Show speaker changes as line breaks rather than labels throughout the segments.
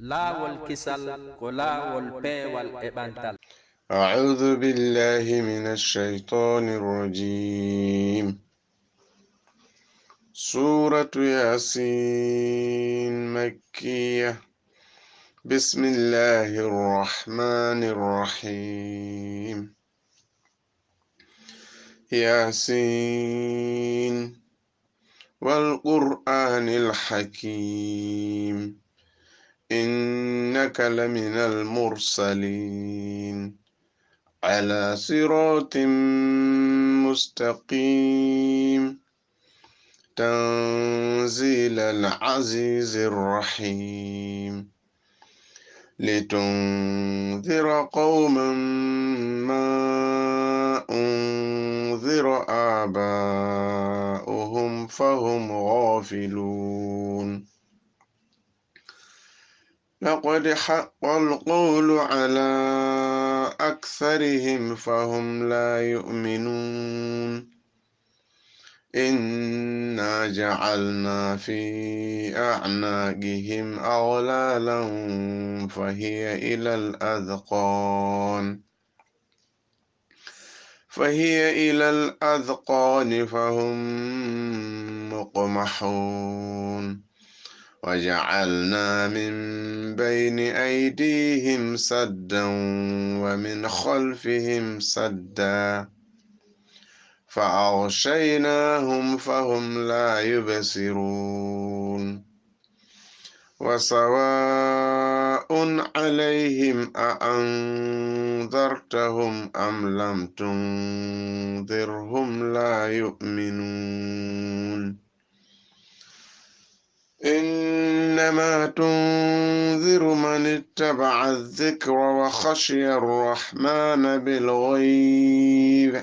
laawolkisal ko laawol peewal e ɓantal.
أعوذ بالله من الشيطان الرجيم. سورة ياسين مكية. بسم الله الرحمن الرحيم. ياسين والقرآن الحكيم إنك لمن المرسلين على صراط مستقيم تنزيل العزيز الرحيم لتنذر قوما ما أنذر آباؤهم فهم غافلون. لقد حق القول على أكثرهم فهم لا يؤمنون. إنا جعلنا في أعناقهم أغلالا فهي إلى الأذقان فهم مقمحون. وجعلنا من بين أيديهم سدا ومن خلفهم سدا فأغشيناهم فهم لا يبصرون. وسواء عليهم أأنذرتهم أم لم تنذرهم لا يؤمنون. إنما تنذر من اتبع الذكر وخشي الرحمن بالغيب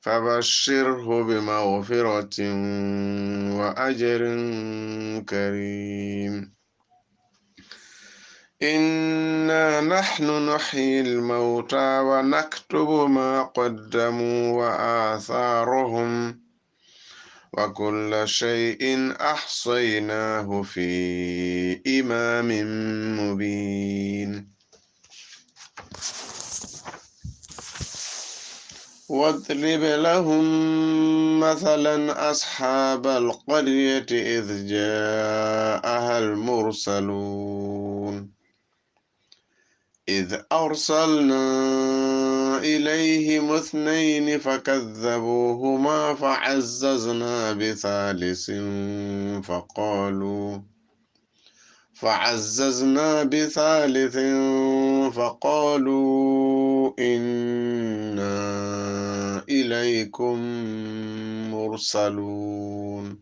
فبشره بمغفرة وأجر كريم. إنا نحن نحيي الموتى ونكتب ما قدموا وآثارهم وكل شيء أحصيناه في إمام مبين. واضرب لهم مثلا أصحاب القرية إذ جاءها المرسلون إذ أرسلنا إليهم اثنين فكذبوهما فعززنا بثالث فقالوا إنا إليكم مرسلون.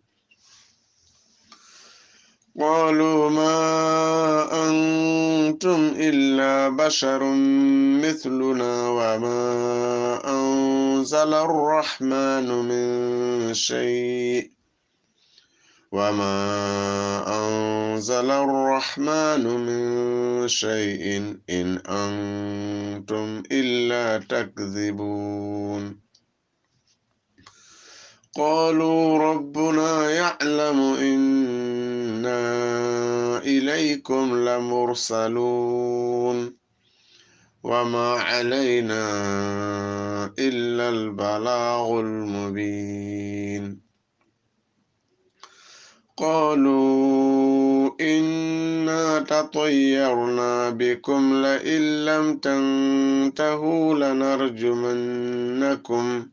قالوا ما أنتم إلا بشر مثلنا وما أنزل الرحمن من شيء إن أنتم إلا تكذبون. قالوا ربنا يعلم إنا إليكم لمرسلون وما علينا إلا البلاغ المبين. قالوا إنا تطيرنا بكم لئن لم تنتهوا لنرجمنكم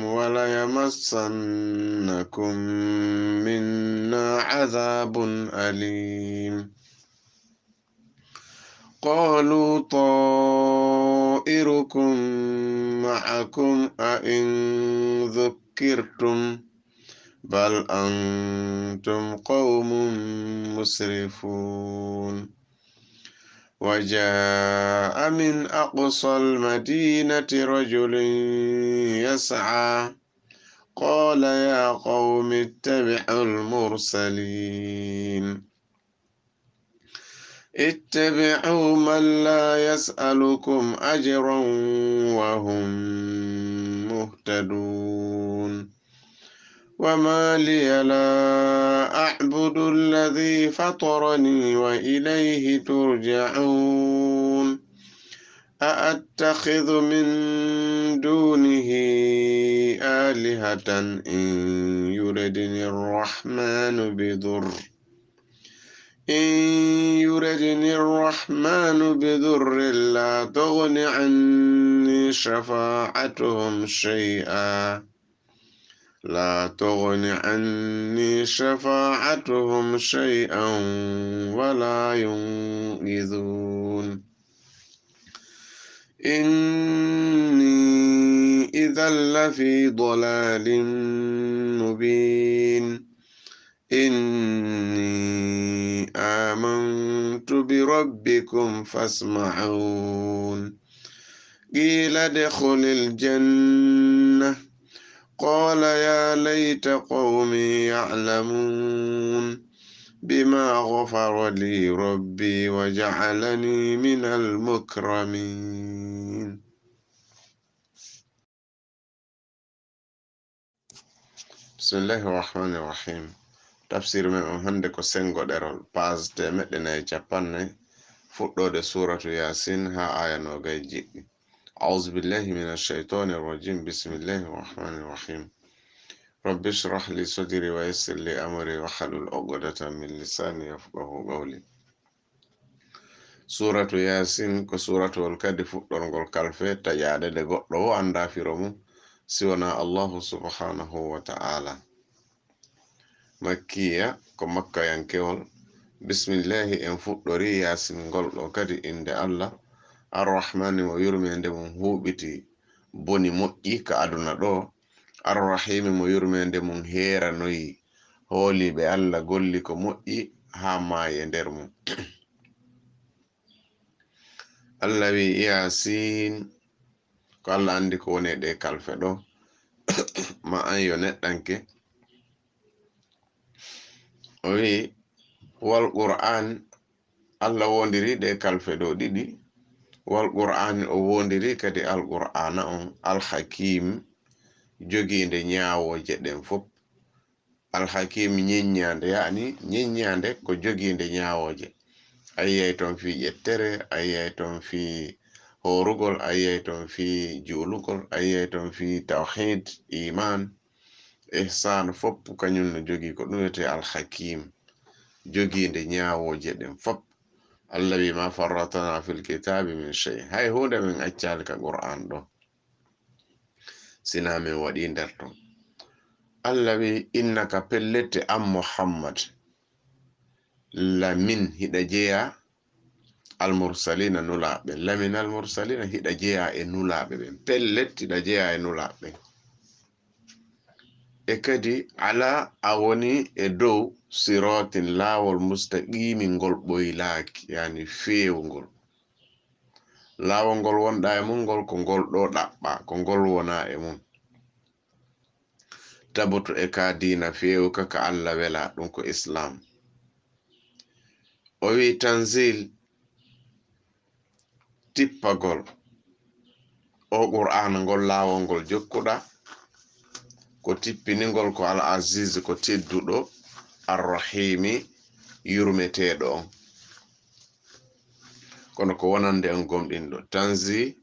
وليمسنكم منا عذاب أليم. قالوا طائركم معكم أئن ذكرتم بل أنتم قوم مسرفون. وجاء من أقصى المدينة رجل يسعى قال يا قوم اتبعوا المرسلين اتبعوا من لا يسألكم أجرا وهم مهتدون. وما لي لا أعبد الذي فطرني وإليه ترجعون أأتخذ من دونه آلهة إن يردني الرحمن بضر لا تغن عني شفاعتهم شيئا ولا ينقذون إني إذا لفي ضلال مبين إني آمنت بربكم فاسمعون قيل ادخل الجنة قال يا ليت قومي يعلمون بما غفر لي ربي وجعلني من المكرمين. بسم الله الرحمن الرحيم. تفسير من هندك سنغو درول باز تمدنا جابان فوتو سورة ياسين ها آية نوغي. أعوذ بالله من الشيطان الرجيم. بسم الله الرحمن الرحيم. رب اشرح لي صدري ويسر لي أمري واحلل عقدة من لساني يفقهوا قولي. سورة ياسين كسورة الكهف فوتو كالفه تجاد de goddo anda firomu siwana Allah subhanahu wa ta'ala. Makkiya ko makka yankewol. Bismillahi en fuɗɗori yasin ngol ɗo kadi inde Allah arrahmani mo yurmende mum huɓiti boni moƴƴi ka aduna ɗo, arrahimi mo yurmende mum heranoyi hooliɓe Allah golli ko moƴƴi ha maaye nder mum. Allah wi yasin ko Allah andi ko woni ɗe kalfe ɗo ma an yo neɗɗanke o wi wal qur'an Allah wondiri ɗe kalfe ɗo ɗiɗi. Wal qur'an o wondiri kadi al qur'ana on al hakim joginde nyaawoje ɗen fop. Al hakim nyenyande, yani nyenyande ko joginde nyaawoje. Ayyay ton fi ƴettere, ayyay ton fi horugol, ayyay ton fi julugol, ayyay ton fi tawhid iman ihsan fop kañum no jogi ko ɗum wiyete al hakim joginde nyaawoje ɗen fop. Allah wi ma farratana fil kitabi min shay. Hay hunde min accali ka qur'an ɗo sina min waɗi nder ton. Allah wi innaka pellete an Muhammad lamin hiɗa jeya almursalina nulaɓe. Lamin almursalina hiɗa jeya e nulaɓe ɓen. Pellet hiɗa jeya e nulaɓe. E kadi ala a woni e dow siratin laawol mustaqimi ngol ɓoylaki, yani feewngol. Laawol ngol wonɗa e mum ngol ko ngol ɗo ɗaɓɓa, ko ngol wona e mum. Tabutu e ka diina feewuka ka Allah wela ɗum ko islam. O wi tanzil tippagol o qur'ana ngol laawol ngol jokkuɗa ko tippiningol ko al aziz ko tedduɗo arrahimi yurmeteɗo on. Kono ko wonande on gomɗinɗo tanzi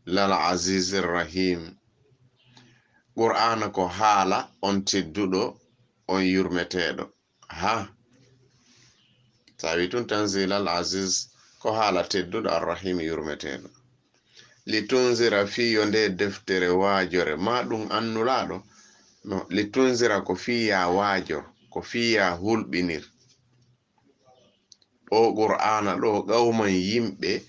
lal azizir rahim. Qur'ana ko haala on tedduɗo on yurmeteɗo. Ha tawi tun tanzi lal aziz ko haala tedduɗo arrahim yurmeteɗo. Litunzira fiyo nde deftere waajore ma ɗum annulaɗo. No, litunzira ko fiya waajor, ko fiya hulɓinir. O qur'ana ɗo qawman yimɓe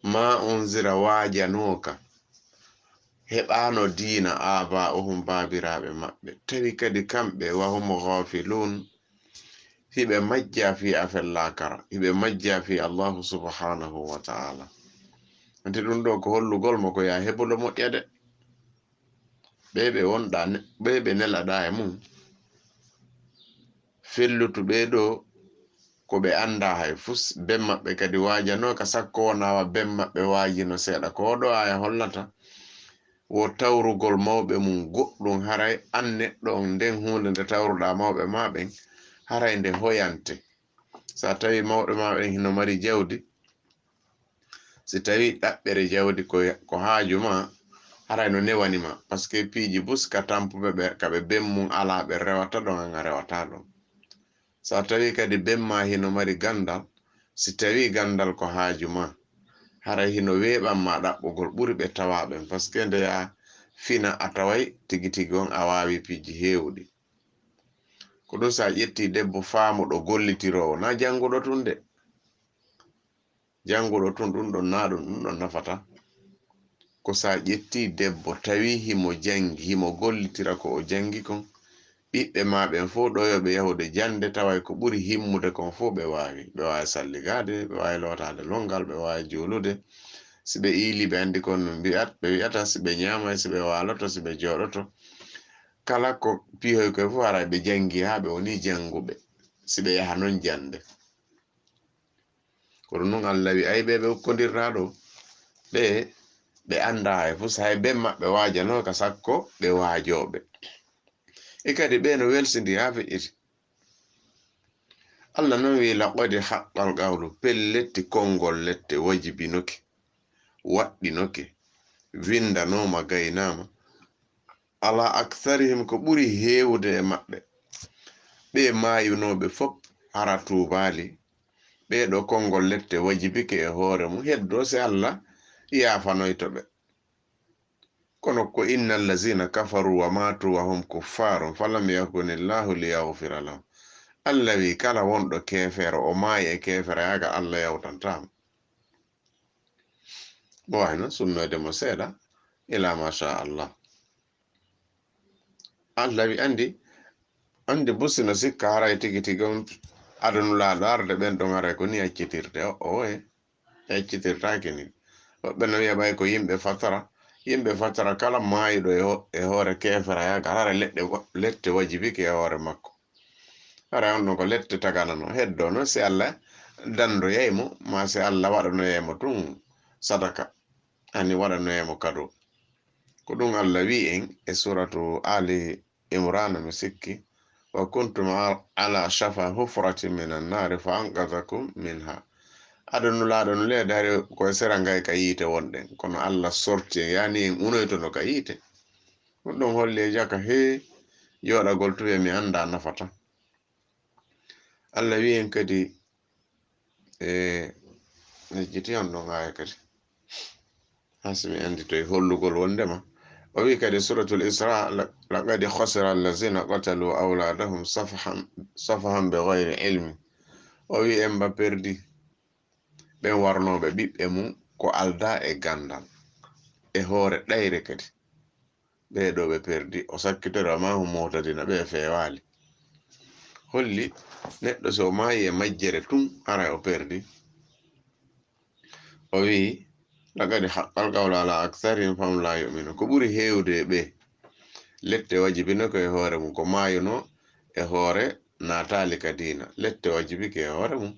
ma unzira waajanoka heɓano diina aba'uhum babiraɓe maɓɓe tawi kadi kamɓe wahum ghafilun hiɓe majja fi afellakara, hiɓe majja fi Allahu subhanahu wa ta'ala. Ante ɗum ɗo ko hollugol mo ko ya heɓulo moƴƴade ɓeɓe wonɗa ɓeɓe nelaɗa e mum fellutuɓe ɗo ko ɓe anda hay fus ben maɓɓe kadi waajano ka sakko wonawa ben maɓɓe waajino seeɗa ko ɗo aya hollata wo tawrugol mawɓe mum goɗɗum haray an neɗɗo on nden hunde nde tawruɗa mawɓe maɓen haray nde hoyante. sa tawi mawɓe maɓen hino mari jawdi, si tawi ɗaɓɓere jawdi ko haaju ma haray no newanima, par ce que piiji bus ka tampuɓe ɓe kaɓe bemmum ala ɓe rewata ɗon an a rewata ɗon. sa tawi kadi bemma hino mari gandal, si tawi gandal ko haaju ma haray hino weɓanma ɗaɓɓugol ɓuri ɓe tawaɓen, par ce que ndeya fina a taway tigi tigi on a wawi piiji hewɗi. ko ɗum sa ƴetti debbo faamuɗo gollitirowo na janguɗo tun de, janguɗo tun ɗum ɗon na ɗum ɗon nafata. ko sa ƴetti debbo tawi himo jangi himo gollitira ko o jangi kon, ɓiɓɓe maɓen fo ɗo yoɓe yahude jande taway ko ɓuri himmude kon fo ɓe wawi salligade, ɓe wawi lotade longal, ɓe wawi jolude. si ɓe iili ɓe andi kon no ɓe wi'ata, si ɓe ñamay, si ɓe waloto, si ɓe joɗoto, kala ko piihoy koye fof ara ɓe jangi ha ɓe woni janguɓe, si ɓe yaha non jande. kono nun Allah wi ay ɓe hukkodirta ɗo ɓe anda hay fo, so hay ben maɓɓe wajano ka sakko ɓe wajoɓe. kadi ɓe no welsidi ha feƴƴiti. Allah non wi laqad haqqal qawlu, pelletti konngol lette wajibinoke, waɗɗinoke, windanoma gaynama, ala aktharihim ko ɓuri hewde e maɓɓe, ɓe mayunoɓe fop hara tubali, ɓeɗo konngol lette wajibike e hoore mum heddo se Allah yafanoytoɓe. kono ko innal lazina kafaru wa matu wa hum kuffarun falam yakunillahu liyaghfira lahum. Allah wi kala wonɗo kefere o maayi e kefere yaga Allah yawtantama. bo wayno sunnoyde mo seeɗa ila masha Allah. Allah wi andi busino sikka haray tigi tigi on adunulaɗo arde ɓen ɗon aray ko ni accitirte accitirtaki ni. woɓɓe no wiya ɓay ko yimɓe fatara kala maayiɗo e hoore kefera yaga hara lette wajibike e hoore makko. hara on ɗon ko lette taganano heddo no si Allah dandoyaymo, ma si Allah waɗanoyaymo tun sadaka, ani waɗanoyaymo kado. ko ɗum Allah wi en e suratu Ali Imran mi sikki, wa kuntum ala shafa hufratin minan nari fa anqadhakum minha. adunulaɗo no leede hari koye sera ngay ka yiite wonɗen, kono Allah sorti en yani en unoytono ka yiite. ɗum holli jaka he joɗagol tuwe mi anda nafata. Allah wi en kadi jiti on ɗon aya kadi hasimi andi toye hollugol wondema. o wi kadi suratul Isra, laqad khasira allazina qatalu awladahum safahan bighayri ilmi. o wi en ba perdi ɓen warnoɓe ɓiɓɓe mum ko alda e gandal e hoore ɗayre kadi, ɓeɗo ɓe perdi. o sakkitoro ma hu motadina ɓe fewali, holli neɗɗo so maayi e majjere tun ara o perdi. o wi laqad haqqal qawlu ala aktharihim fahum la yu'minun, ko ɓuri hewde ɓe lette wajibino ko e hoore mum, ko mayuno e hoore natali ka dina, lette wajibike e hoore mum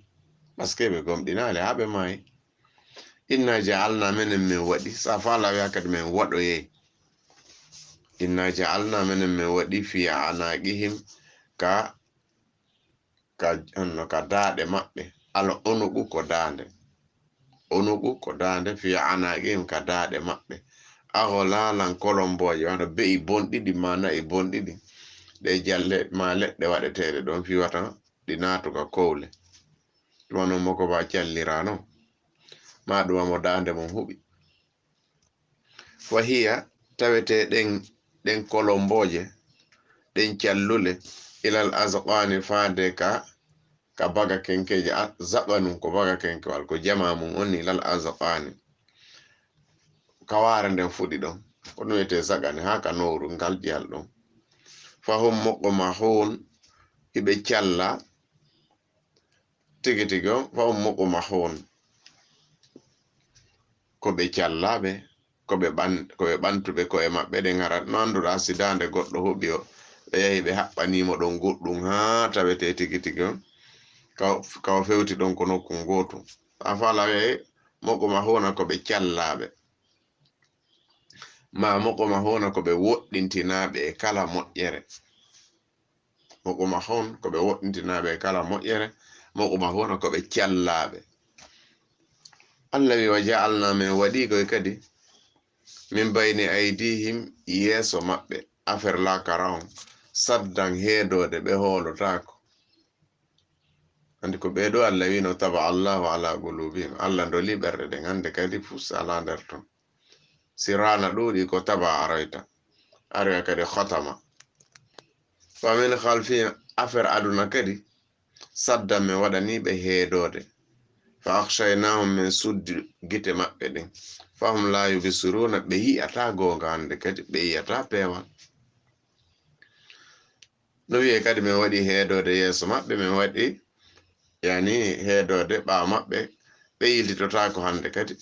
par ce que ɓe gomɗinali ha ɓe maayi. inna ja'alna menen min waɗi, sa fala wiya kadi min waɗoyey. inna ja'alna menen min waɗi fi anaqihim ka daɗe maɓɓe, ala onugu ko dande fi anaqihim ka daɗe maɓɓe, aghlalan kolomboje wano be'i bonɗiɗi ma na'i bonɗiɗi ɗe jalle ma leɗɗe waɗeteɗe ɗon fiwata ɗi natuka kowle. ɗuma non mo ko ba callirano ma ɗuma mo dande mum huɓi. wahiya tawete ɗen kolomboje ɗen callule ilal azqani faade ka baga kenkeje. zaɓanum ko baga kenkewal, ko jama mum onni ilal azqani, kaware nden fuɗi ɗon ko ɗum wiyete zagani ha ka nowru ngal jiyal ɗon. fahum muqmahun, hiɓe calla tigi tigi on. fahum muqmahun, ko ɓe callaɓe, ko ɓe ɓantuɓe koye maɓɓe ɗen gara no anduɗa sidande goɗɗo huɓi o ɓe yahi ɓe haɓɓanimo ɗon goɗɗum ha tawete tigi tigi on kawo fewti ɗon ko nokku gotum. a fala wi'e muqmahuna ko ɓe callaɓe. ma moko mahona ko be woddintinabe e kala moƴƴere moko mahon ko be woddintinabe e kala moƴƴere moko mahona ko be ciallabe Allah wi waja'alna min wadi ko kadi min bayni aydihim yeso mabbe afer la karam saddan hedode be holotako andi ko be do Allah wi no taba Allahu ala qulubihim Allah ndoli berde de ngande kadi fus ala der ton sirana dudi ko taba araita arga kadi khatama fa min khalfi afer aduna kadi sadda me wadani be hedode fa akhshaynahum min suddi gite mabbe din fahum la yubsiruna be yi'ata gonga hande kadi be yi'ata pewal no wiye kadi min wadi hedode yeso mabbe min wadi yani hedode ba mabbe be yiltitota ko hande kadi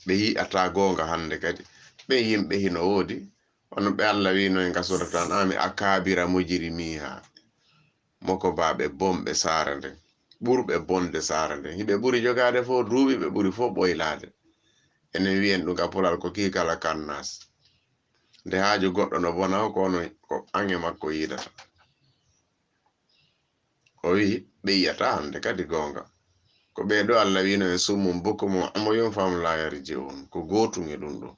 be yi'ata gonga hande kadi be yimbe hino wodi on be Allah wi no en gasoratan ami akabira mujrimiha moko babe bombe sare nde burbe bonde sare nde hibe buri jogade fo duubi be buri fo boylade enen wiyen ɗum kapolal ko kikala kannas nde haaju goɗɗo no bona ko no ko ange makko yidata o wi ɓe yiyata hande kadi gonga ko ɓeeɗo Allah wino e summum bukumum amoyum fam la yarji'un ko gotum e ɗum ɗo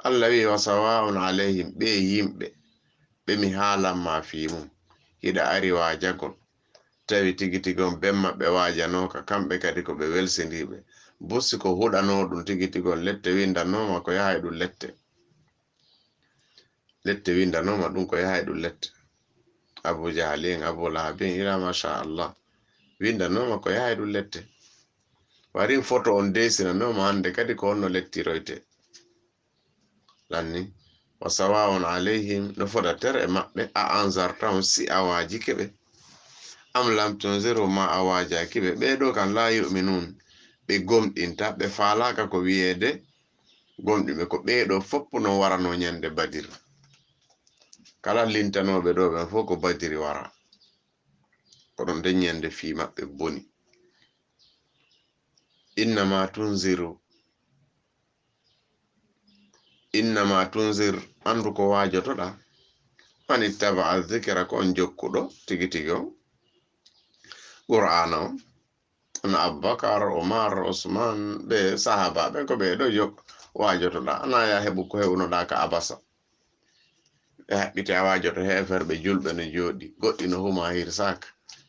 Allah wi wa sawa'un alayhim ɓe yimɓe ɓe mi haalan ma fimum hiɗa ari waajagol tawi tigi tigon ben maɓɓe waajanoka kamɓe kadi ko ɓe welsindiɓe bussi ko huɗano ɗum tigi tigon lette windanoma ko yahay ɗum lette windanoma ɗum ko yahay ɗum lette Abu Jahalin Abu Lahabin ila masha Allah windanoma ko yahay ɗum lette warin photo on desinanoma hande kadi ko onno lettiroyte lanni wa sawa'un alayhim no fodatere e maɓɓe a anzartahum si awaji keɓe am lam tunziru ma awajaki ɓe ɓeɗo kan la yu'minun ɓe gomɗinta ɓe falaka ko wiyede gomɗiɓe ko ɓeɗo foppu no warano nyande badir kala lintanoɓe ɗo ɓen fof ko badiri wara ko ɗon de nyande fi maɓɓe boni innama tunzir andu ko wajotoɗa man ittaba dhikra ko on jokkuɗo tigi tigi o qur'ana o na Abubakar Umar Usman ɓe sahaba ɓe ko ɓeɗo wajotoɗa ana ya heɓu ko hewnoɗa ka abasa ɓe haɓɓite a wajoto heferɓe julɓe no jooɗi goɗɗi no huma hir sak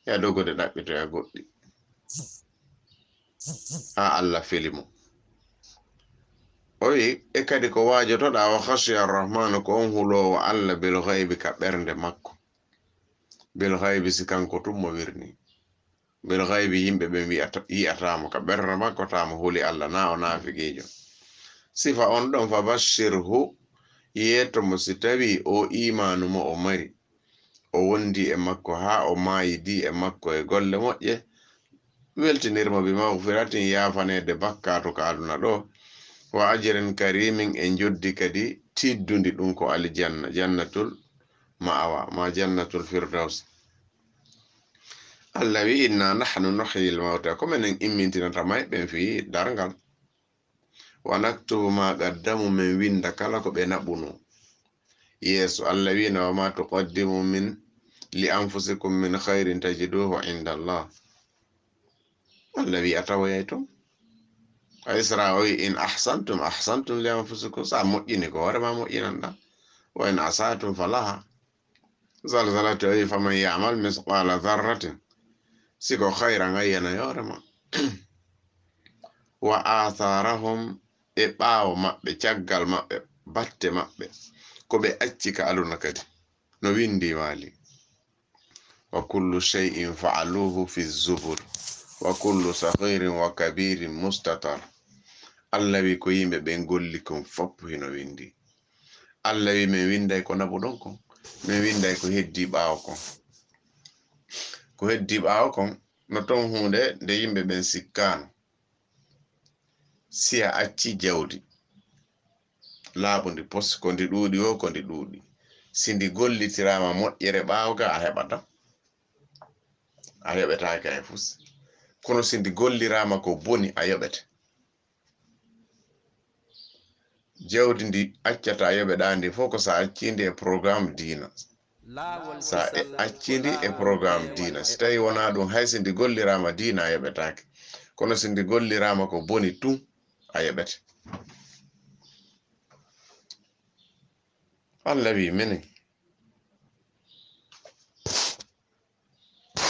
ya dogode ɗaɓɓitoya goɗɗi ha Allah filimo o wi e kadi ko wajotoɗa wa khashiya arrahmanu ko on hulowo Allah bil ghaibi ka ɓernde makko bil ghaibi si kanko tummo wirni bil ghaibi yimɓe ɓe yi'atamo ka ɓernde makko tamo huli Allah na o nafigijo sifa on ɗon fa bashirhu yeto mo si tawi o imanu mo o mari o wondi e makko ha o mayidi e makko e golle moƴƴe weltinirmo bi maghfiratin yafanede bakkato ka aduna ɗo wa ajrin karimin e joddi kadi tiddundi ɗum ko aljanna jannatul ma'awa ma jannatul firdaus Allah wi inna nahnu nuhyil mauta ko menen immintinata mayɓen fi darngal wa naktubu ma qaddamu min winda kala ko ɓe naɓuno yeso Allah wi na ma tuqaddimu min li anfusikum min khairin tajiduhu inda Allah Allah wi atawoyay to Isra o in ahsantum li anfusikum sa moƴƴini ko hoorema moƴƴinanɗa wa in asatum falaha zalzalati o wi faman yamal misqala dharratin siko khairan ayyana yorema wa atharahum e ɓaawo maɓɓe caggal maɓɓe batte maɓɓe ko ɓe acci ka aduna kadi no windi wali wa kullu shay'in fa'aluhu fi zubur wa kullu saghirin wa kabirin mustatar Allah wi ko yimɓe ɓe golli kon foppu hino windi Allah wi min winday ko naɓuɗon kon min winday ko heddi ɓaawo kon ko heddi ɓaawo kon no ton hunde nde yimɓe ɓen sikkano si a acci jawdi laaɓundi pos ko ndi ɗuuɗi o ko ndi ɗuuɗi si ndi gollitirama moƴƴere ɓaawga a heɓata a yoɓetake e fus kono si ndi gollirama ko boni a yoɓete jawdi ndi accata yoɓe ɗandi fof ko sa accindi e programme dina sa accindi e programme dina so tawi wona ɗum hay sindi gollirama dina a yoɓetake kono sindi gollirama ko boni tun a yoɓete. Allah wi minen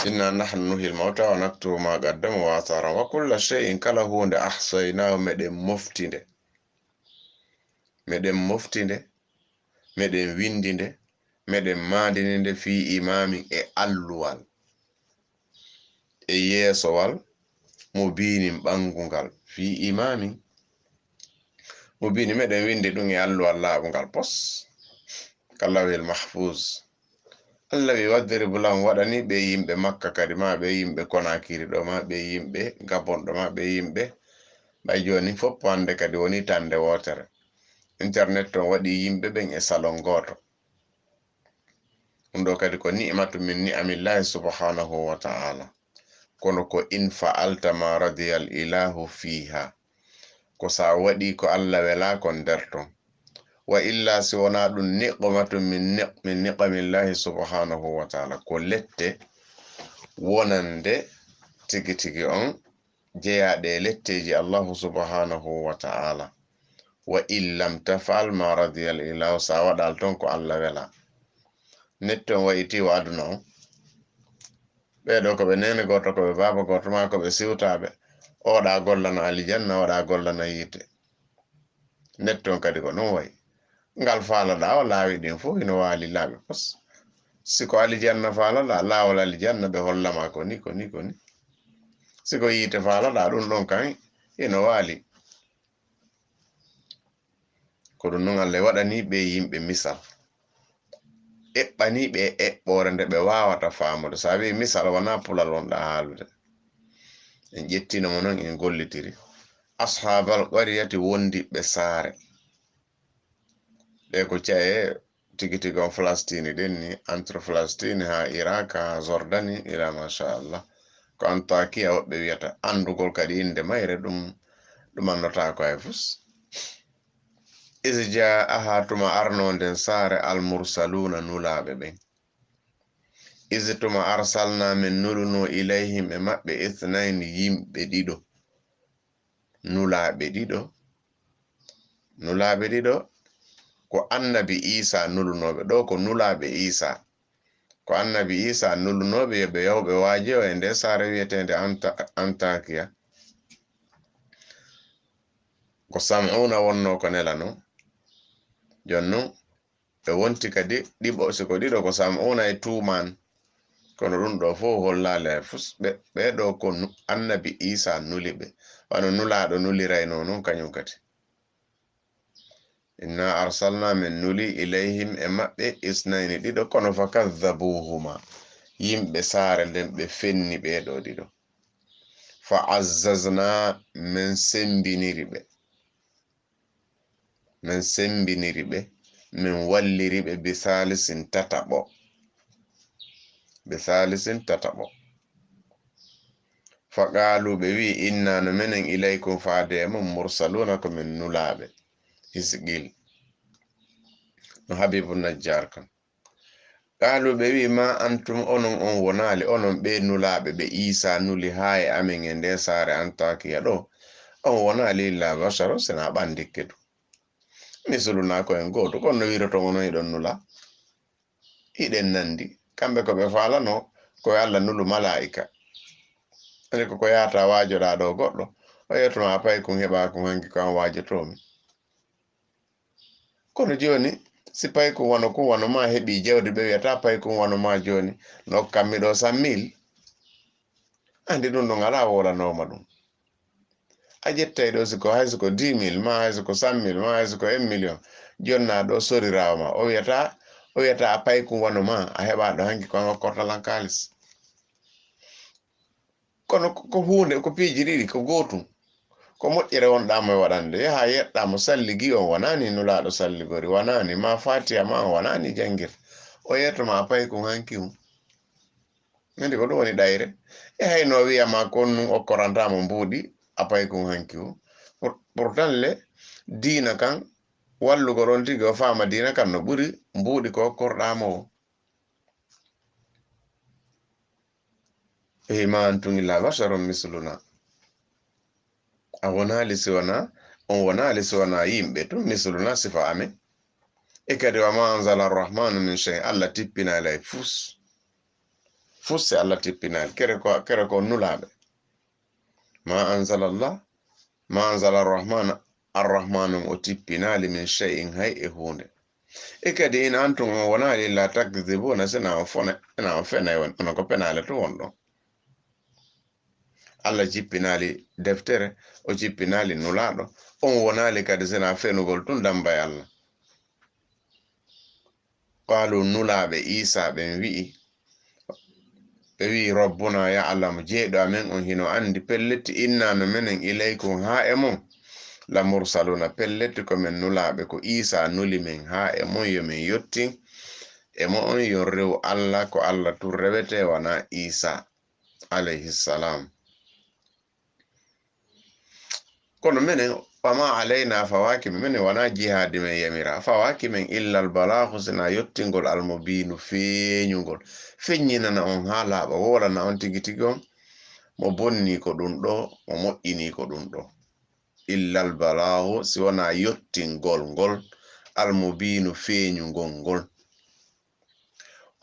inna nahnu nuhil mauta wa naktubu ma qaddamu wa athara wa kulla shay'in kala hunde ahsaynahu meɗen moftinde meɗen windinde meɗen maandininde fi imamin e alluwal e yeesowal mo binin ɓangungal fi imamin mo bini meɗen windi ɗum e alluwal laaɓungal pos kalawel mahfuz. Allah wi wadribu lahum waɗani ɓe yimɓe makka kadi ma ɓe yimɓe konakiri ɗo ma ɓe yimɓe gabon ɗo ma ɓe yimɓe ɓay joni fof hande kadi woni tande wotere internet ton waɗi yimɓe ɓen e salon goto ɗum ɗo kadi ko ni'matu min ni'amillahi subhanahu wa ta'ala kono ko in fa'alta ma radiyal ilahu fiha ko sa waɗi ko Allah wela kon nder ton wa illa si wona ɗum niqmatun min niqamillahi subhanahu wa ta'ala ko lette wonande tigi tigi on jeyaɗe letteji Allahu subhanahu wa ta'ala wa illam tafal ma radiyal ilahu sa waɗal ton ko Allah wela netton wayiti wa aduna on ɓeɗo ko ɓe nene goto ko ɓe baba goto ma ko ɓe siwtaɓe oɗa gollana alijanna oɗa gollana yite netton kadi ko ɗum wayi ngal faalaɗa o laawi ɗin fof ina waali laaɓe pos siko alijanna faalaɗa laawol alijanna ɓe hollama ko ni siko yiite faalaɗa ɗum ɗon kan ina waali ko ɗum noon Allah waɗani ɓe yimɓe misal eɓɓani ɓe eɓɓore nde ɓe wawata faamude sa wi misal wona pulal wonɗa haalude en ƴettinomo noon en gollitiri ashabal qaryati wondiɓe saare ɓe ko caye tigi tigi on Falastini ɗen ni entre Falastini ha Iraq ha Jordani ila machallah ko Antakiya woɓɓe wiyata andugol kadi inde mayre ɗum annota ko hay fus isja aha tuma arno nden saare almursaluna nulaɓe ɓen isi tuma arsalna min nuluno ilayhim e maɓɓe ithnaini yimɓe ɗiɗo nulaɓe ɗiɗo ko annabi Isa nulunoɓe ɗo ko nulaɓe Isa ko annabi Isa nulunoɓe yoɓe yawɓe waaji o e nde saare wiyetende Antakiya ko sam'una wonno ko nela non jonnon ɓe wonti kadi ɗiɓo siko ɗiɗo ko sam'una e tuman kono ɗum ɗo fof hollale fus ɓe ɗo ko annabi Isa nuli ɓe wano nulaɗo nulirayno non kañum kadi inna arsalna min nuli ilayhim e maɓɓe isnayni ɗiɗo kono fa kadhabuhuma yimɓe saare nden ɓe fenni ɓeɗo ɗiɗo fa azzazna min sembiniri ɓe min walliri ɓe bisalisin tataɓo fa qalu ɓe wi inna no menen ilaykum faade mum mursaluna ko min nulaɓe hisqil no Habibu Najjar kan qalu ɓe wi ma antum onon on wonali onon ɓe nulaɓe ɓe Isa nuli ha e amen e nde saare Antakiya ɗo on wonali illa basharu sina ɓandikke du misuluna ko en goto kono wiroto onon eɗon nula iɗen nandi kamɓe ko ɓe falano koye Allah nulu malaika ande ko yata wajoɗa ɗo goɗɗo o yettoma pay kum heɓa kum hanki ko an wajotomi kono joni si pay kum wano ma heɓi jawdi ɓe wiyata pay kum wano ma joni no kammi ɗo 100 000 andi ɗum ɗon ala wolanoma ɗum a ƴettay ɗo siko hay siko 10 000 ma hay siko 100 000 ma hay siko 1 million jonna ɗo sorirawo ma o wiyata a pay kum wano ma a heɓa ɗo hanki ko an hokkortalan kalis kono ko hunde ko piiji ɗiɗi ko gotum ko moƴƴere wonɗamo e waɗande yaha yeɗɗamo salligi on wonani nulaɗo salligori wonani ma fatiha ma on wonani jangir o yettoma a pay kum hanki mum andi ko ɗum woni ɗayre e hayno wiyama kon num okkorantamo mbuuɗi a pay kum hanki mum pourtant le diina kan wallugo ɗon tigi o faama diina kan no ɓuri mbuuɗi ko korɗama o ma antum illa basharun misluna a wonali siwana on wonali siwana yimɓe tun misluna sifa amen e kadi wa ma anzala arrahmanu min shay allah tippinalay fusse allah tippinali kere ko nulaɓe ma anzala arrahmanu o tippinali min shay'in hay e hunde e kadi in antum on wonali illa takdhibuna sina on fenay on ko penale to wonɗon Allah jippinali deftere o jippinali nulaɗo on wonali kadi sina fenugol tun dambay Allah qalu nulaɓe isa ɓen wi'i rabbuna ya'lamu jeeɗo amen on hino andi pelletti inna no menen ilaykum ha e mon la mursaluna pelletti ko men nulaɓe ko isa nuli men ha e mon yo min yottin e mo on yon rew Allah ko Allah tun rewete wana isa alayhi salam kono menen wama alayna fawakime menen wana jihadi men yamira fawakimen illa albalahu sina yottingol almubinu feeñugol feññinana on ha laaɓa wolana on tigi tigi on mo bonni ko ɗum ɗo mo moƴƴini ko ɗum ɗo illa albalahu si wona yottingol ngol almubinu feeñugol ngol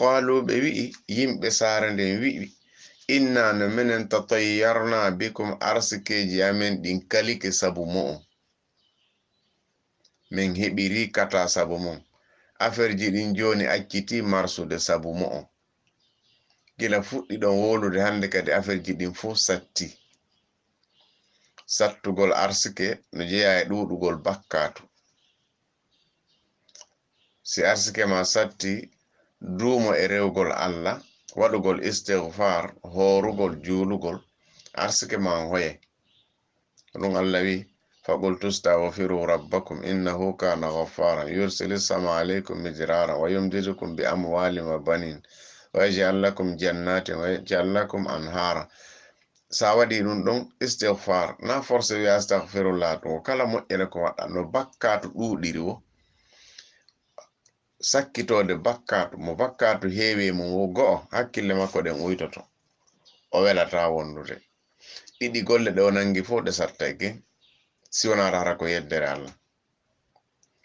qalu ɓe wi'i yimɓe saare nden wi'i inna no minen tatayyarna bikum arsikeji amen ɗin kalike sabu mo'o min heɓiri kata sabu mon affaire ji ɗin joni acciti marsude sabu mo'o gila fuɗɗi ɗon wolude hande kadi affaire ji ɗin fof satti sattugol arsike no jeeya e ɗuɗugol bakkatu si arsike ma satti duumo e rewgol Allah waɗugol istighfar horugol juulugol arsike ma hoye ɗum Allah wi faqul tastaghfiru rabbakum innahu kana ghaffaran yursilis sama alaykum midrara wa yumdidukum bi amwalin wa banin wa yaj'al lakum jannatin wa yaj'al lakum anhara sa waɗi ɗum ɗon istighfar na force wi astaghfirullah to kala moƴƴere ko waɗa no bakkatu ɗuɗiri wo sakkitode bakkatu mo bakkatu heewi mum wo go'o hakkille makko ɗen uytoto o welata wondude ɗiɗi golle ɗe o nangi fof ɗe sattake si wona tara ko yeddere Allah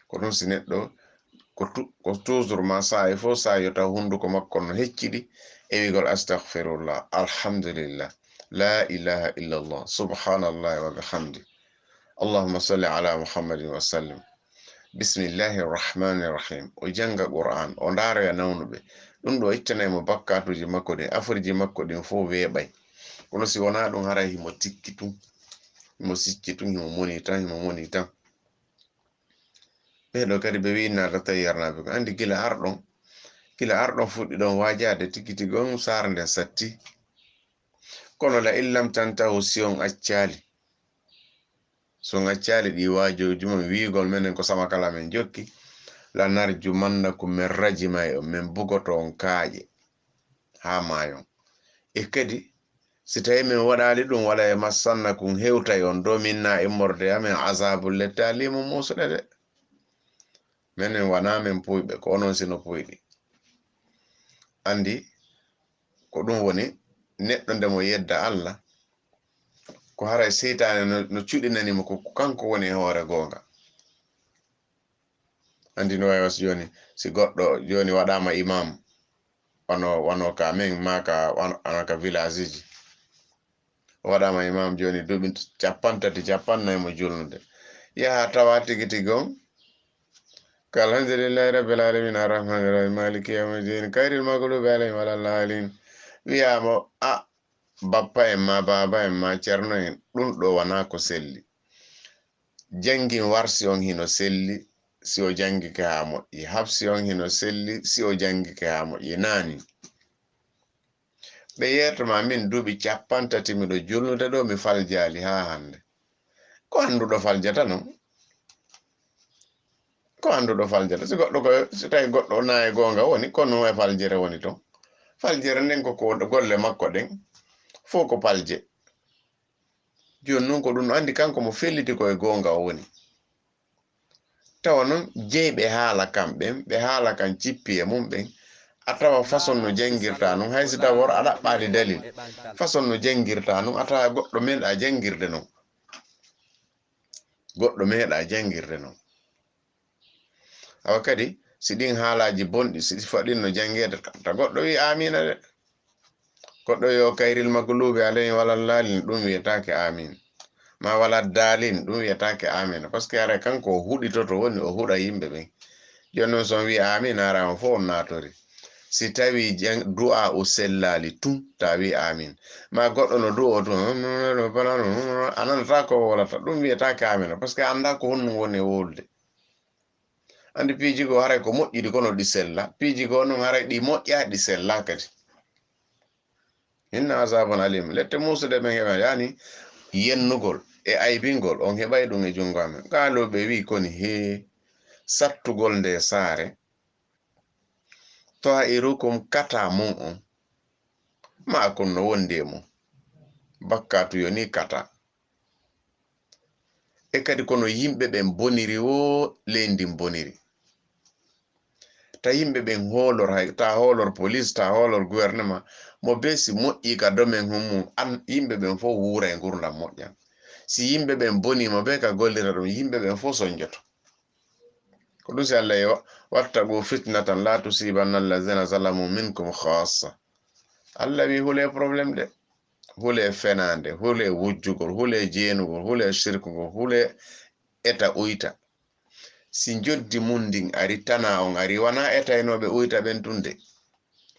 ko ɗum si neɗɗo ko toujours ma sa'i fof sa yota hunduko makko no hecciɗi e wigol astaghfirullah alhamdulillah la ilaha illallah subhanallahi wa bihamdi allahumma salli ala muhammadin wa sallim bismillahi rrahmani rrahim o janga qur'an o ndaara ya nawnuɓe ɗum ɗo ittanaymo bakkatuji makko ɗin afirji makko ɗin fof weeɓay kono si wona ɗum haray himo tikki tun himo sicci tun himo moni tan ɓeɗo kadi ɓe wi inna tatayyarna ko andi gila arɗon fuɗɗi ɗon wajade tigi tigi on saara nden satti kono la illam tantahu si on accali ɗi wajoji mon wiigol menen ko sama kala men jokki la narju mannakum min rajimay on min bugoto on kaaƴe ha mayon e kadi si tawi min waɗali ɗum wala e massannakum hewtay on do minna immorde amen azabul lettalimo musuɗe de menen wana men puyɓe ko onon sino puyɗi andi ko ɗum woni neɗɗo nde mo yedda Allah ko haray seytane no cuɗinanimo ko kanko woni hoore gonga andi no wawas joni si goɗɗo joni waɗama imam wano ka men maka anaka village ji waɗama imam joni duuɓi 30-40 mo julnude yaha tawa tigi tigi on alhamdulillahi rabbil alamin arrahmani rahim maliki yawmiddin kayril maghlubi alayhim waladdallin wiyamo a bappa en ma baba en ma ceerno en ɗum ɗo wana ko selli jangin warsi on hino selli si o jangike ha moƴƴi habsi on hino selli si o jangike ha moƴƴi nani ɓe yertoma min duuɓi 30 miɗo julnude ɗo mi faljali ha hande ko anduɗo faljata non ko anduɗo faljata si tawi goɗɗo na e gonga woni kono e faljere woni ton faljere nden ko golle makko ɗen fof ko palje joni noon ko ɗum andi kanko mo felliti koye gonga o woni tawa non jeyɓe haala kamɓen ɓe haala kan cippi e mum ɓen a tawa façon no jangirta non haysi d'abord a ɗaɓɓade dalil façon no jangirta non a tawa goɗɗo meeɗa jangirde non goɗɗo meeɗa jangirde non awa kadi si ɗin haalaji bonɗi si faɗin no jangede ta goɗɗo wi amina de goɗɗo yo kayril maglubi alayhi wala lalin ɗum wiyetake amin ma wala dalin ɗum wiyetake amina par ce que ara kanko o huɗitoto woni o huɗa yimɓe ɓen joni noon son wi amin arama fo on natori si tawi du'a o sellali tun ta wi amin ma goɗɗo no du'o tun ananata ko wolata ɗum wiyetake amina par ce que anda ko honnum woni e wolde andi piiji go haray ko moƴƴiɗi kono ɗi sella piiji go noon haray ɗi moƴƴa ɗi sella kadi inna azabun alim lette musude ɓen heɓa yani yennugol e aybingol on heɓay ɗum e jungo amen gaaloɓe wi koni he sattugol nde saare to a irukum kata mum on ma kon no wondi e mum bakkatu yoni kata e kadi kono yimɓe ɓen boniri wo leyndin boniri ta yimɓe ɓen hoolor ta hoolor police ta hoolor gouvernement mo be si moƴƴi ka domaine mum an yimɓe ɓen fof wuura e gurdam moƴƴan si yimɓe ɓen boni mo be ka gollira ɗum yimɓe ɓen fof sonjoto ko ɗum si Allah e wattagu fitnatan la tusibanna allazina zalamu minkum khassa Allah wi hule probléme de hule fenande hule wujjugol hule jeenugol hule shirkugol hule eta uyta si joddi mundin ari tana on ari wana etaynoɓe uyta ɓen tunde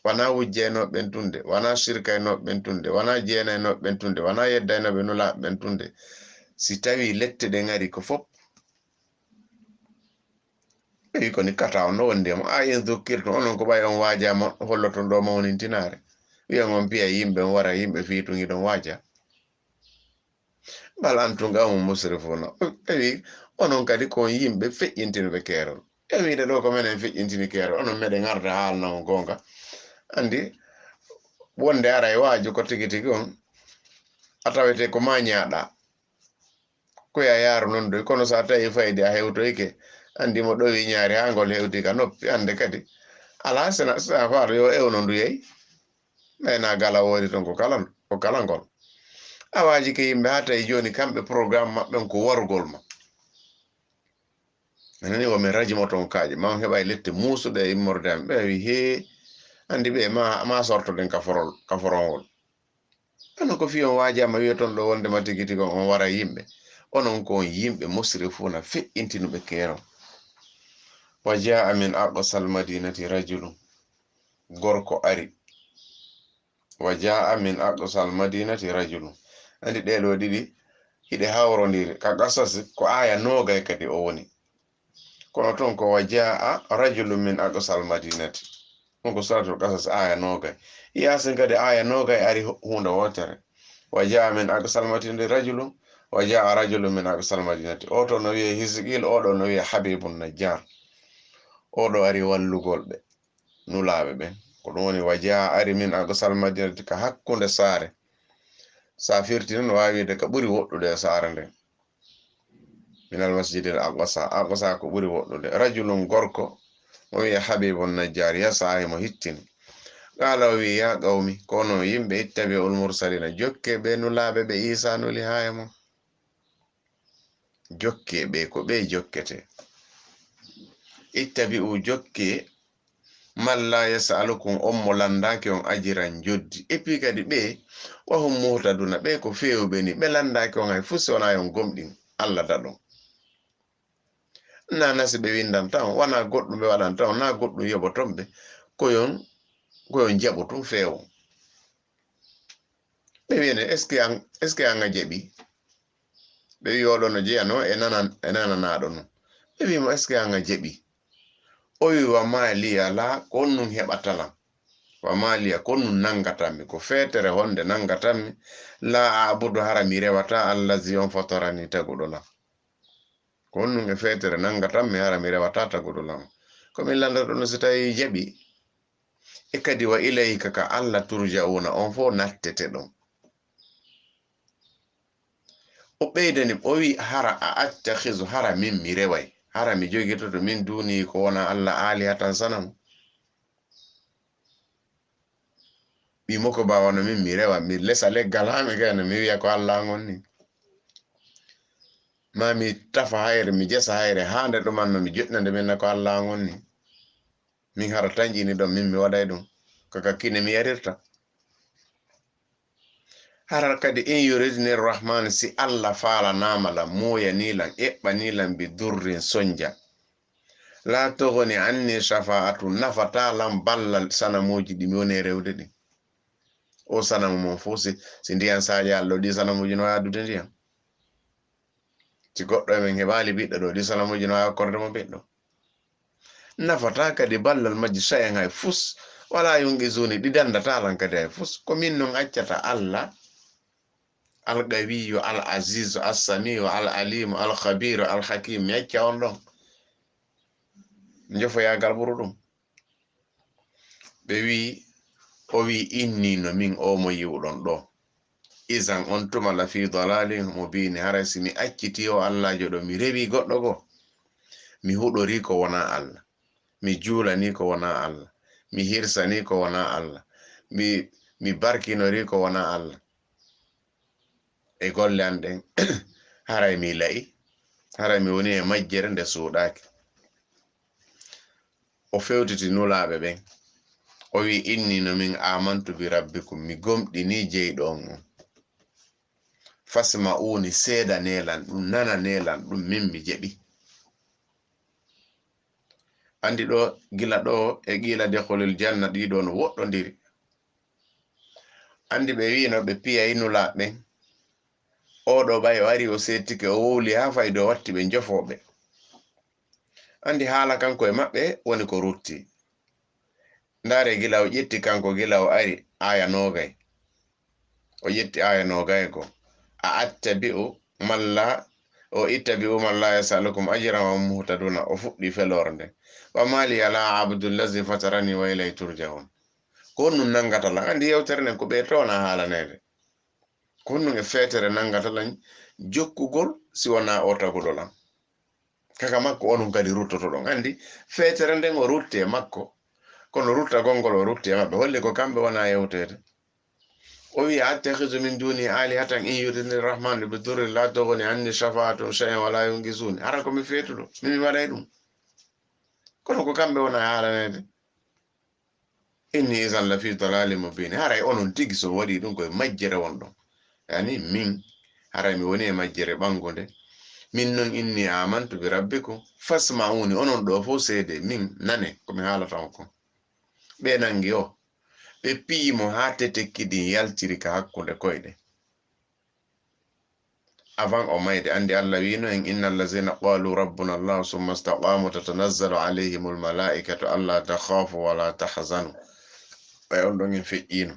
wana wujjaynoɓe ɓen tunde wana shirkaynoɓe ɓen tunde wana jeenaynoɓe ɓen tunde wana yeddaynoɓe nulaɓe ɓen tunde si tawi lette ɗen ari ko fop ɓewi koni kata on no wondemo a in dukkirto onon ko ɓay on waajama holloton ɗo mawnintinare wiyan on piya yimɓe on wara yimɓe fiitungi ɗon waaja bal antunga on musrifuna ɓewi onon kadi kon yimɓe feƴƴintinoɓe keerol e wiide ɗo ko menen feƴƴintini keerol onon meɗen arde haalna on gonga andi wonde ara e waaju ko tigi tigi on a tawete ko ma ñaaɗa koya yaaru non doy kono sa tawi fayde a hewtoyke andi mo ɗowi ñaari ha ngol hewti ka noppi ande kadi ala sena faaro yo ewno nduyey mayna gala woodi ton ko kala ngol awaji ke yimɓe ha tawi joni kamɓe programme maɓɓen ko warugol ma anani womin radio ton kaaje ma on heɓa lette muusuɗe e immorde am ɓe wi he andi ɓe ma sortoɗen kaforowol ano ko fi on waajama wiya toon ɗo wondema tigi tigi on wara yimɓe onon ko on yimɓe musrifuna feƴƴintinuɓe keero wa jaa min aqsal madinati rajulun gorko ari wa jaa min aqsal madinati rajulun andi ɗeɗo ɗiɗi hiɗe hawrodiri ka qasas ko aya nogay kadi o woni kono toon ko wa jaa rajulun min aqsal madinati on ko suratul qasas aya nogay yasin kadi aya nogay ari hunde wotere wa jaa min aqsal madinati rajulun wa jaa rajulun min aqsal madinati o to no wiye hisqil oɗo no wiye habibun najjar oɗo ari wallugol ɓe nulaɓe ɓen ko ɗum woni wa jaa ari min aqsal madinati ka hakkunde saare sa firti non wawi wiide ka ɓuri woɗɗude e saare nden min almasjidil aqsa ko ɓuri woɗɗude rajulun gorko mo wiye habibun najjar yasahi mo hittini qala o wi ya qawmi kono yimɓe ittabi ul mursalina jokke ɓe nulaɓe ɓe isa nuli haya mo jokke ɓe ko ɓe jokkete ittabi u jokke malla yasalukum on mo landaki on ajiran joddi et puis kadi ɓe wahum muhtaduna ɓe ko fewɓe ni ɓe landaki on hay fusi wona yon gomɗin Allah daɗon na nasi ɓe windan tan wona goɗɗum ɓe waɗan tan na goɗɗum yoɓoton ɓe koyon jaɓo tum feewo ɓe wiyene est ce que anga jaɓi ɓe wi oɗo no jeyano e nananaɗo non ɓe wimo est ce que anga jaɓi o wi wa maliya la ko on nun heɓatalam wa maliya ko nun nangatanmi ko feetere honde nangatanmi la abudu hara mi rewata allazi on fatorani taguɗo lam ko on nun e feetere nangatanmi hara mi rewata taguɗo lam komin landaɗo no so tawi jaɓi e kadi wa ilayka ka Allah turja'una on fo nattete ɗon o ɓeydani o wi hara a attakhizu hara min mi reway hara mi jogito to min duni ko wona Allah alihatan sanam ɓimo ko bawano min mi rewa mi lesa leggal ha mi gayno mi wiya ko Allah ngonni ma mi tafa hayre mi jesa hayre ha nder ɗumanno mi joɗnande min ko Allah ngonni min hara tanƴini ɗon min mi waɗay ɗum kaka kine mi yarirta harar kadi in yuridni rahman si Allah faala namala moya nilan eɓɓa nilan bi durrin sonja la togoni anni shafa'atu nafatalan ballal sanamuji ɗi mi woni rewde ɗi o sanamu mon fo si ndiyan saji Allah ɗi sanamuji no yadude ndiyam si goɗɗo emen heɓali ɓiɗɗo ɗo ɗi sanamuji no yakkorde mo ɓiɗɗo nafata kadi ballal majji sayen hay fus wala yungi zuni ɗi dandatalan kadi hay fus ko min non accata Allah alqawiyu al azizu assamiu al alimu al khabiru al hakim mi acca on ɗon jofoyagal ɓuru ɗum ɓe wi o wi inni no min o mo yiwɗon ɗo isan on tuma la fi dalalin mubini hara si mi acciti o Allahjo ɗo mi rewi goɗɗo go mi huɗori ko wona Allah mi juulani ko wona Allah mi hirsani ko wona Allah mi barkinori ko wona Allah e golle an ɗen haray mi la'i haray mi woni e majjere nde suuɗaki o fewtiti nulaɓe ɓen o wi inni no min amantu bi rabbikum mi gomɗini jeyɗo on fasma'uni seeda nelan ɗum nana nelan ɗum min mi jeɓi andi ɗo gila ɗo e qila dekhulil janna ɗiɗo no woɗɗodiri andi ɓe wino ɓe piyayi nulaɓe oɗo ɓay o ari o settike o wowli ha faydo watti ɓe jofoɓe andi haala kanko e maɓɓe woni ko rutti ndare gila o ƴetti kanko gila o ari aya nogay o ƴetti aya nogay go a attabi'u malla o ittabi'u malla yasalukum ajran wa muhtaduna o fuɗɗi felorde wa mali ala abdullazi fatarani wa ilay turja'un ko nun nangatala andi yewtere nden ko ɓe tona haalanede ko nun e feetere nangatalan jokkugol si wona o taguɗolan kaka makko onon kadi ruttoto ɗon andi feetere nden o rutti e makko kono rutta gongol o rutti e maɓɓe holli ko kamɓe wona yewtede o wi attakhidhu min duni alihatan in yuridni rahmanu bi durrin la tughni anni shafa'atuhum shay'an wala yunqizuni hara komi feetuɗo min waɗay ɗum kono ko kamɓe wona haalanede inni isan la fi dalalin mubin haray onon tigi so waɗi ɗum koye majjere won ɗon yani min haray mi woni e majjere ɓangude min non inni amantu bi rabbikum fasma'uni onon ɗo fo seede min nane komi haalata on ko ɓe nangi o ɓe piyimo ha tetekkidi yaltiri ka hakkunde koyɗe avant o mayde andi Allah wino en inna allazina qalu rabbuna Allah summa istaqamu tatanazzalu alayhim almalaikatu alla takhafu wala tahzanu ɓay on ɗon en feƴƴino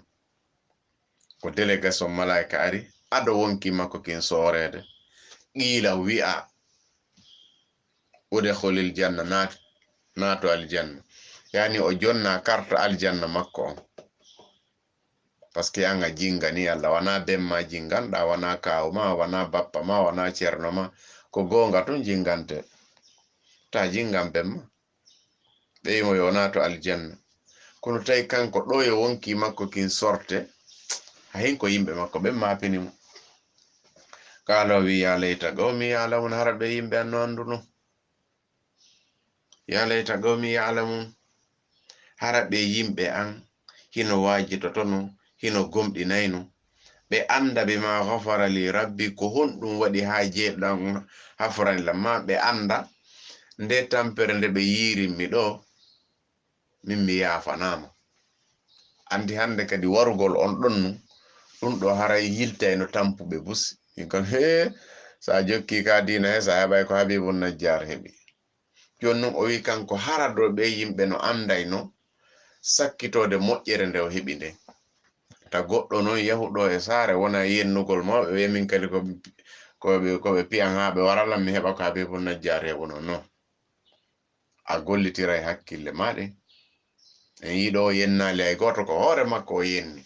ko délégation malaika ari aɗo wonki makko kin soorede qila wi'a udkhulil janna nato aljanna yani o jonna carte aljanna makko on parce que an a jingani Allah wana bemma jinganɗa wana kawuma wana bappa ma wana ceerno ma ko gonga ton jingante ta jingan bemma ɓeyimo yo nato aljanna kono tawi kanko ɗo yo wonki makko kin sorte hayin ko yimɓe makko ɓen mapinimo kalo wi ya layta qawmi ya'lamun hara ɓe yimɓe anno anduno ya layta qawmi ya'lamun hara ɓe yimɓe an hino wajitotono hino gomɗinayno ɓe anda be ma ghafara li rabbi ko honɗum waɗi ha jeeɗan hafranlam ma ɓe anda nde tampere nde ɓe yirinmi ɗo min mi yafanama andi hande kadi warugol on ɗonnu ɗum ɗo haray yiltayno tampuɓe busi kon he sa jokki ka dina he sa heɓay ko Habibun Najjar heɓi jon nun o wi kanko hara ɗo ɓe yimɓe no andayno sakkitode moƴƴere nde o heɓi nde ta goɗɗo noon yahuɗo e saare wona yennugol mawɓe wi min kadi koɓe piyan ha ɓe waralan mi heɓa ko Habibun Najjar heɓuno non a gollitira e hakkille maɗe en yiɗo o yennali ay goto ko hoore makko o yenni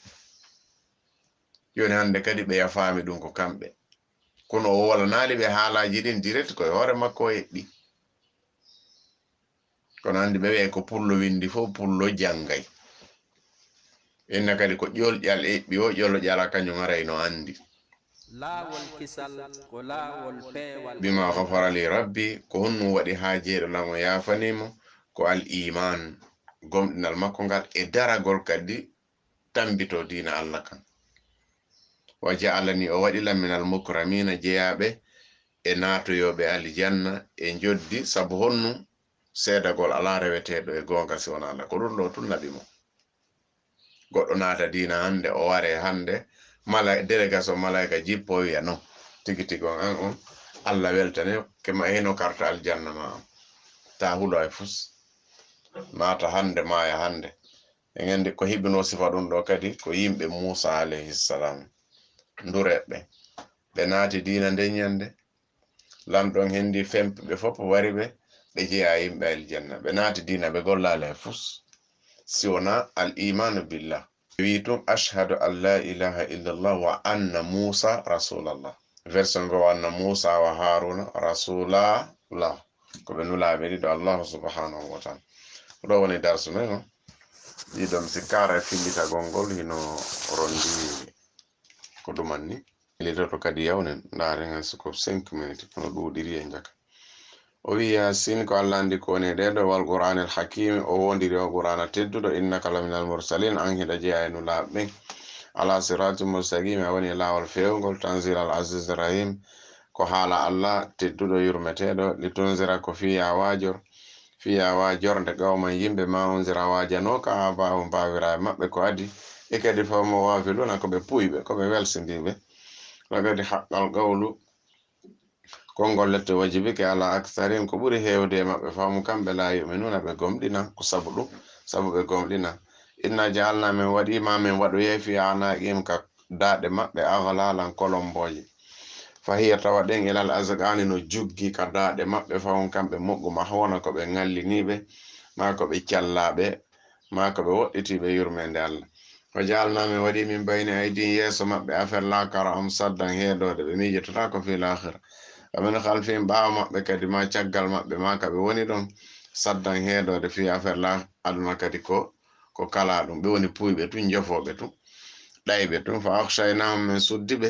joni hande kadi ɓe yafami ɗum ko kamɓe kono o walanali ɓe haalaji ɗin direct koye hoore makko o yeɗɗi kono andi ɓe wi'e ko pullo windi fo pullo jangay inna kadi ko ƴolƴal eɓɓi o ƴolƴala kañum aray no andi
laawolkisal ko laawol peewal
bima ghafara li rabbi ko honno waɗi ha jeeɗo lamo yafanimo ko al iman gomɗinal makko ngal e daragol kadi tambito dina Allah kan wa ja'alani o waɗilam minal mukramina jeyaɓe e natoyoɓe aljanna e joddi sabu honno seedagol ala reweteɗo e gonga si wona Allah ko ɗum ɗo tun naɓi mo goɗɗo naata dina hande o ware hande délégation malaika jippo wiya non tigi tigi on an on Allah weltane kema heno karta aljanna ma on ta hulo e fus naata hande maya hande en andi ko hibino sifa ɗum ɗo kadi ko yimɓe Musa alayhi salam ndureɓɓe ɓe naati dina nden ñande lamɗon hendi fempuɓe fof wari ɓe jeeya yimɓe aljanna ɓe naati dina ɓe gollala e fus si wona al imanu billah wi tum ashhadu an la ilaha illallah wa anna Musa rasulallah version go anna Musa wa Haruna rasulallah ko ɓe nulaɓe ɗiɗo Allah subhanahu wa ta'ala ɗo woni darsu men on ɗiɗom si kara fillita gongol hino rondi ko ɗumanni ilitoto kadi yawnen ndaaren siko 5 minutes kono ɗuɗiri e jaka o wi Yasin ko Allah andi ko woni ɗeɗo wal qur'anil hakim o wondiri o qur'ana tedduɗo innaka laminal mursalin an hiɗa jeeya e nulaɓe ala siratul mustaqim a woni laawol fewgol tanzil al aziz rahim ko haala Allah tedduɗo yurmeteɗo litunzira ko fiya wajorde gawman yimɓe ma unzira wajanoka abahum bawira e maɓɓe ko adi e kadi fawmo wafiluna ko ɓe puyɓe ko ɓe welsindiɓe kadi haqqal qawlu kongol lette wajibike ala aktharin ko ɓuri hewde e maɓɓe famu kamɓe la yu'minuna ɓe gomɗina ko sabu ɗum sabu ɓe gomɗina inna ja'alna min waɗima min waɗoye fi anaqihim ka daɗe maɓɓe aghlalan kolomboje fahiya tawa ɗen ilal azqani no juggi ka daɗe maɓɓe fawon kamɓe mogguma hona ko ɓe ngalliniɓe ma ko ɓe callaɓe ma ko ɓe woɗɗitiɓe yurmede Allah wa ja'alna min waɗi min bayni aydin yeeso maɓɓe affaire lakara am saddan heedode ɓe mijotota ko fi l'akhira amin khalfin ɓaawa maɓɓe kadi ma caggal maɓɓe ma ka ɓe woni ɗon saddan heedode fi affaire la aduna kadi ko kala ɗum ɓe woni puyɓe tun jofoɓe tun ɗayɓe tun fa akhshaynahum min suddiɓe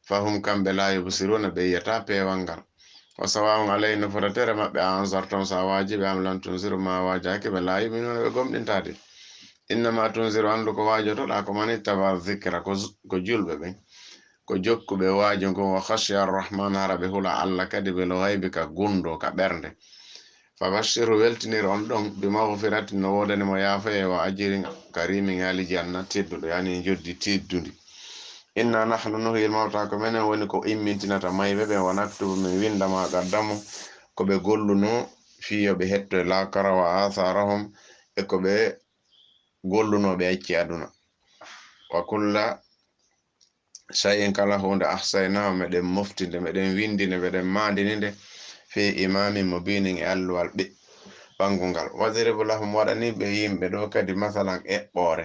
fahum kamɓe la yubsiruna ɓe yiyata peewal ngal wa sawa'un alayhim fotatere maɓɓe a anzartum sa wajiɓe am lan tunziru ma wajaki ɓe la yu'minuna ɓe gomɗintade innama tunziru andu ko wajotoɗa ko man ittaba dhikra ko julɓe ɓen ko jokkuɓe waajo ngon wa khashiya arrahman hara ɓe hula Allah kadi ɓe lo haybi ka gundo ka ɓernde fa bashiru weltinir on ɗon bi maghfiratin no wodani mo yaafaye wa ajirin karimin ali janna tedduɗo yani joddi teddudi inna nahnu nuhyil mawta ko menen woni ko immintinata mayɓe ɓe wa naktubu min windama qaddamo ko ɓe golluno fiyo ɓe hetto e lakara wa atharahum e ko ɓe gollunoɓe acci aduna wa kulla shay'in kala hunde ahsaynahu meɗen moftinde meɗen windinde meɗen mandininde fi imamin mubinin e alluwal ɓangungal wadribu lahum waɗani ɓe yimɓe ɗo kadi masalan eɓɓore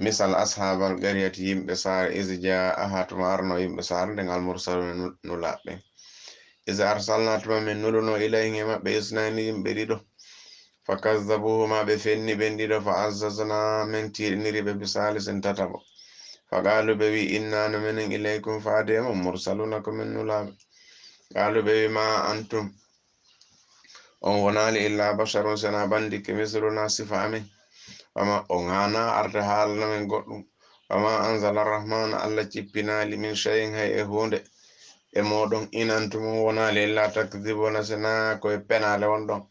misal ashabal qaryati yimɓe saare isi jaa tuma arno yimɓe saare nden almursaluna nulaɓɓe isa arsalna tuma min nuluno ilayhim e maɓɓe isnani yimɓe ɗiɗo fa kazzabuhuma ɓe fenni ɓen ɗiɗo fa azzazna min tiɗiniriɓe bisalisin tataɓo faqalu ɓe wi inna no minen ilaykum faademo mursaluna ko min nulaɓe qalu ɓe wi ma antum on wonali illa basharun sena bandike misluna sifa amin wama on hana arde haalana men goɗɗum wama anzala arrahman Allah cippinali min shay'in hay e hunde e moɗon in antum wonali illa takdibuna sena koye penale won ɗon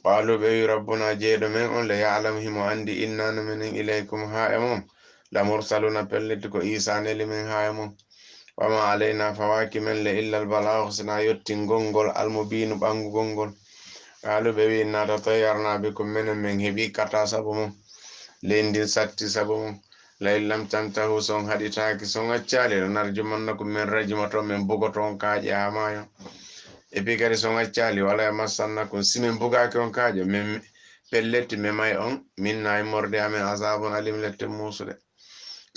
qalu ɓe wi rabbuna jeeɗo men on le ya'lamu himo andi inna no minen ilaykum ha e mom la mursaluna pelliti ko isa neli min ha e mum wama alayna fawaki men le illa albalagh sina yotti gongol almubinu ɓangugol ngol qalu ɓe wi inna tatayyarna bikum minen min heeɓi kata sabu mum leydi satti sabu mum la in lam tantahu son haɗitaki son accali ɗo narjumannakum min rajimoto min bugoto on kaaƴe ha mayo e pi kadi son accali wala e massannakum simin bugaki on kaaƴe min pelletti mi may on minna e morde amen azabun alim lette musuɗe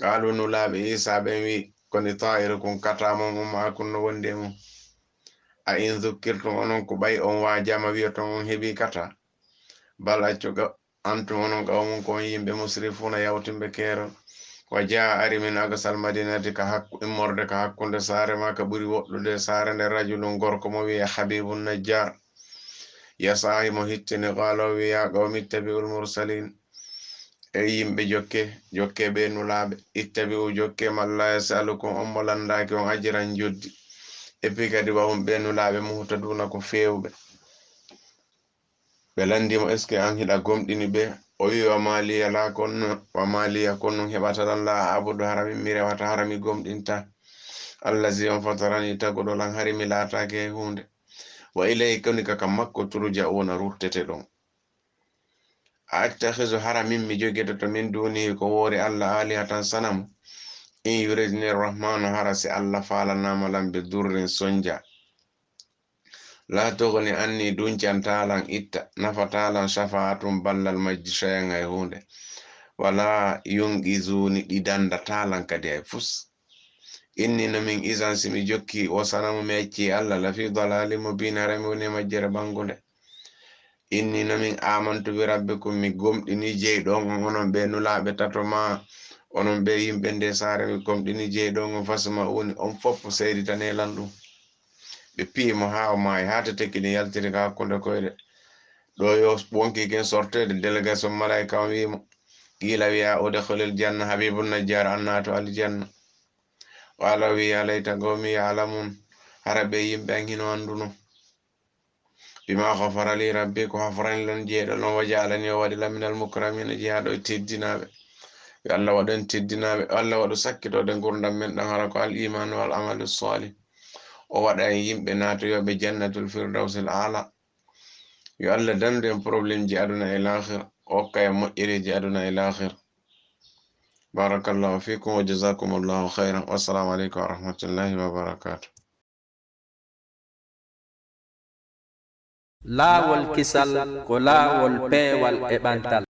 qalu nulaɓe isa ɓen wi koni ta'irukum kata mon umma kun no wondi e mum a in zukkirtum onon ko ɓay on wajama wiyaton on heɓi kata bal accuga antum onon qawmum ko on yimɓe musrifuna yawtimɓe keerol wa jaa ari min agasal madinati ka immorde ka hakkunde saare ma ka ɓuri woɗɗude saare nde rajulun gorko mo wiya habibun najjar yasahi mo hittini qala o wiya qawmi ittabi'ul mursalin e yimɓe jokke ɓe nulaɓe ittabi'u jokke malla yasalukum on mo landaki on ajiran joddi e pi kadi wahum ɓe nulaɓe muhtaduna ko fewɓe ɓe landimo est ce que an hiɗa gomɗini ɓe o wi wa maliya konno heɓata lan la abudu harami mi rewata harami gomɗinta allazi on fatarani tagoɗo lan hari mi laatake e hunde wa ilayhi koni ka kam makko turja'una ruttete ɗon a attakhizu haramin mi jogete to min dunihi ko woori allah alihatan sanam in yuridni rrahmanu hara si allah falanama lan be durrin sonja la togni anni duncantalan itta nafatalan shafa'atum ballal majji shayanga e hunde wala yunqizuni ɗi dandatalan kadi ay fus inni no min isan simi jokki o sanamu mi acci allah lafi dalali mubin harami woni majjere bangude inni no min amantu bi rabbikum mi gomɗini jeyɗon on onon ɓe nulaɓe tato ma onon ɓe yimɓe nde saare mi gomɗini jeyɗon on fasma uni on foppo seyditanellan ɗum ɓe piimo ha o maayi ha te tekkini yaltiri ka hakkunde koyɗe ɗo yo wonki ken sortede délégation malaika on wimo qila wiya udkhulil janna habibun najjar annato aljanna wala wiya layta qawmi ya'lamun hara ɓe yimɓe an hino anduno bima ghafara li rabbi ko hafrani lan jeeɗo non wajalani o waɗi laminal mukramina jeeyaɗo e teddinaɓe yo allah waɗen teddinaɓe allah waɗu sakkitode gurdam men ɗan hara ko al imanu wal amalu salih o waɗa en yimɓe natoyoɓe jannatul firdausil ala yo allah dandu en probléme ji aduna e lahira o hokka en moƴƴereji aduna e lahira barakallahu fikum wa jazakumullahu khairan wassalamu aleykum wa rahmatullahi wa barakatuh
laawol kisal ko laawol peewal e ɓantal